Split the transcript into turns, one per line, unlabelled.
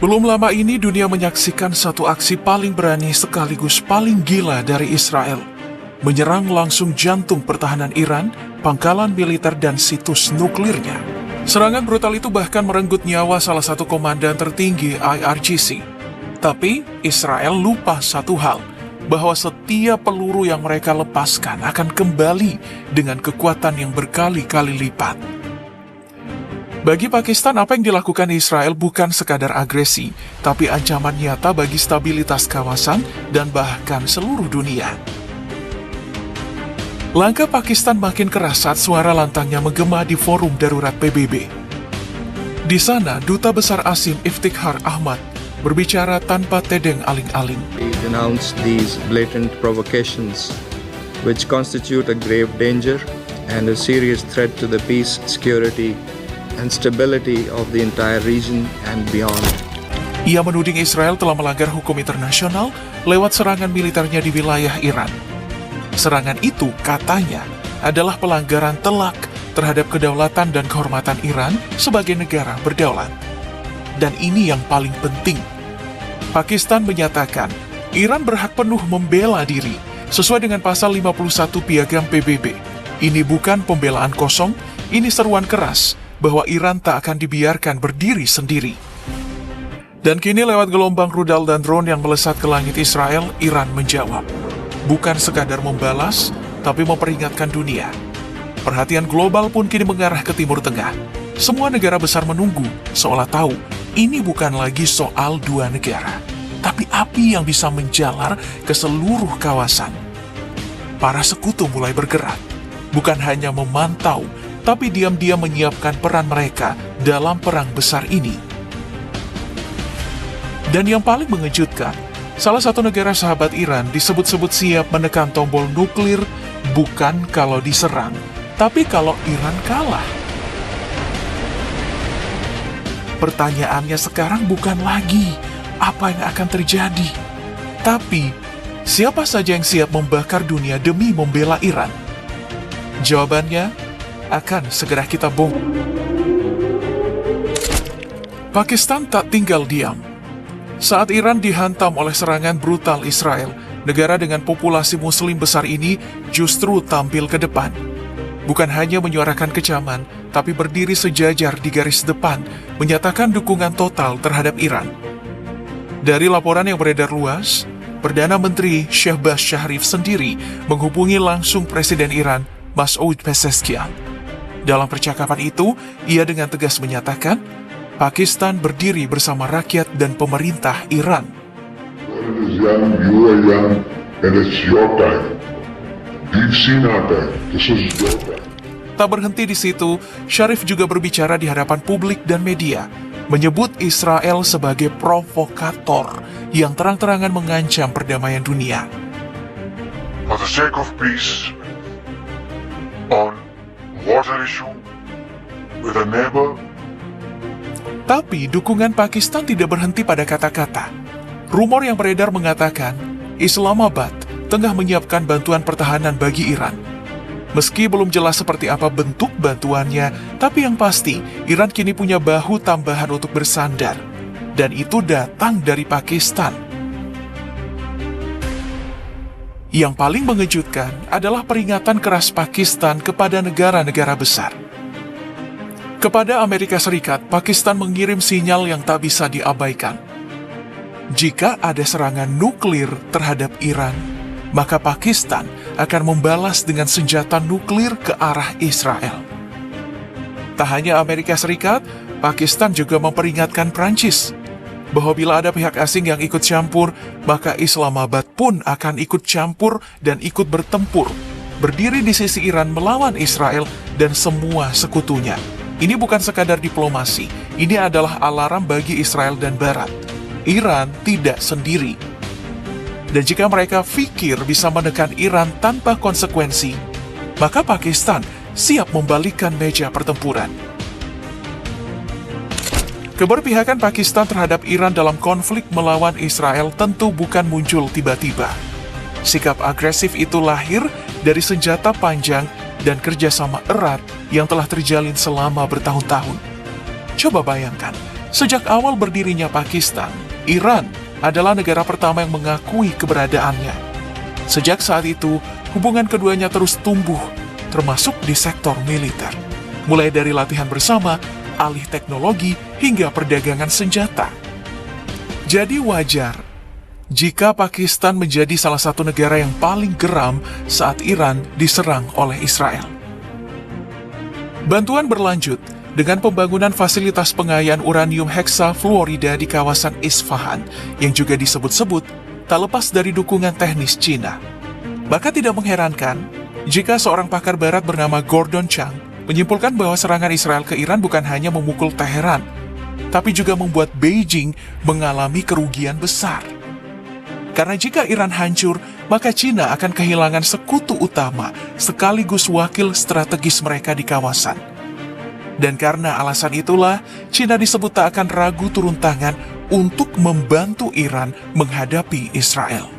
Belum lama ini dunia menyaksikan satu aksi paling berani sekaligus paling gila dari Israel. Menyerang langsung jantung pertahanan Iran, pangkalan militer dan situs nuklirnya. Serangan brutal itu bahkan merenggut nyawa salah satu komandan tertinggi IRGC. Tapi Israel lupa satu hal, bahwa setiap peluru yang mereka lepaskan akan kembali dengan kekuatan yang berkali-kali lipat. Bagi Pakistan, apa yang dilakukan Israel bukan sekadar agresi, tapi ancaman nyata bagi stabilitas kawasan dan bahkan seluruh dunia. Langkah Pakistan makin keras saat suara lantangnya menggema di forum darurat PBB. Di sana, Duta Besar ASIM Iftikhar Ahmad berbicara tanpa tedeng aling-aling.
We denounce these blatant provocations, which constitute a grave danger and a serious threat to the peace, security, and stability of the entire region and beyond.
Ia menuding Israel telah melanggar hukum internasional lewat serangan militernya di wilayah Iran. Serangan itu, katanya, adalah pelanggaran telak terhadap kedaulatan dan kehormatan Iran sebagai negara berdaulat. Dan ini yang paling penting. Pakistan menyatakan, Iran berhak penuh membela diri sesuai dengan pasal 51 Piagam PBB. Ini bukan pembelaan kosong, ini seruan keras bahwa Iran tak akan dibiarkan berdiri sendiri. Dan kini lewat gelombang rudal dan drone yang melesat ke langit Israel, Iran menjawab. Bukan sekadar membalas, tapi memperingatkan dunia. Perhatian global pun kini mengarah ke Timur Tengah. Semua negara besar menunggu, seolah tahu, ini bukan lagi soal dua negara, tapi api yang bisa menjalar ke seluruh kawasan. Para sekutu mulai bergerak, bukan hanya memantau, tapi diam-diam menyiapkan peran mereka dalam perang besar ini. Dan yang paling mengejutkan, salah satu negara sahabat Iran disebut-sebut siap menekan tombol nuklir bukan kalau diserang, tapi kalau Iran kalah. Pertanyaannya sekarang bukan lagi apa yang akan terjadi, tapi siapa saja yang siap membakar dunia demi membela Iran? Jawabannya akan segera kita bongkar. Pakistan tak tinggal diam. Saat Iran dihantam oleh serangan brutal Israel, negara dengan populasi muslim besar ini justru tampil ke depan. Bukan hanya menyuarakan kecaman, tapi berdiri sejajar di garis depan, menyatakan dukungan total terhadap Iran. Dari laporan yang beredar luas, Perdana Menteri Shehbaz Sharif sendiri menghubungi langsung Presiden Iran, Masoud Pezeshkian. Dalam percakapan itu, ia dengan tegas menyatakan, Pakistan berdiri bersama rakyat dan pemerintah Iran. Tak berhenti di situ, Sharif juga berbicara di hadapan publik dan media, menyebut Israel sebagai provokator yang terang-terangan mengancam perdamaian dunia.
For the sake of peace, on water issue with a neighbor.
Tapi dukungan Pakistan tidak berhenti pada kata-kata. Rumor yang beredar mengatakan Islamabad tengah menyiapkan bantuan pertahanan bagi Iran. Meski belum jelas seperti apa bentuk bantuannya, tapi yang pasti Iran kini punya bahu tambahan untuk bersandar. Dan itu datang dari Pakistan. Yang paling mengejutkan adalah peringatan keras Pakistan kepada negara-negara besar. Kepada Amerika Serikat, Pakistan mengirim sinyal yang tak bisa diabaikan. Jika ada serangan nuklir terhadap Iran, maka Pakistan akan membalas dengan senjata nuklir ke arah Israel. Tak hanya Amerika Serikat, Pakistan juga memperingatkan Prancis bahwa bila ada pihak asing yang ikut campur, maka Islamabad pun akan ikut campur dan ikut bertempur, berdiri di sisi Iran melawan Israel dan semua sekutunya. Ini bukan sekadar diplomasi, ini adalah alarm bagi Israel dan Barat. Iran tidak sendiri. Dan jika mereka pikir bisa menekan Iran tanpa konsekuensi, maka Pakistan siap membalikkan meja pertempuran. Keberpihakan Pakistan terhadap Iran dalam konflik melawan Israel tentu bukan muncul tiba-tiba. Sikap agresif itu lahir dari senjata panjang dan kerjasama erat yang telah terjalin selama bertahun-tahun. Coba bayangkan, Sejak awal berdirinya Pakistan, Iran adalah negara pertama yang mengakui keberadaannya. Sejak saat itu, hubungan keduanya terus tumbuh, termasuk di sektor militer. Mulai dari latihan bersama, alih teknologi, hingga perdagangan senjata. Jadi wajar jika Pakistan menjadi salah satu negara yang paling geram saat Iran diserang oleh Israel. Bantuan berlanjut dengan pembangunan fasilitas pengayaan uranium heksafluorida di kawasan Isfahan yang juga disebut-sebut tak lepas dari dukungan teknis Cina. Bahkan tidak mengherankan jika seorang pakar barat bernama Gordon Chang menyimpulkan bahwa serangan Israel ke Iran bukan hanya memukul Teheran, tapi juga membuat Beijing mengalami kerugian besar. Karena jika Iran hancur, maka Cina akan kehilangan sekutu utama sekaligus wakil strategis mereka di kawasan. Dan karena alasan itulah, Cina disebut tak akan ragu turun tangan untuk membantu Iran menghadapi Israel.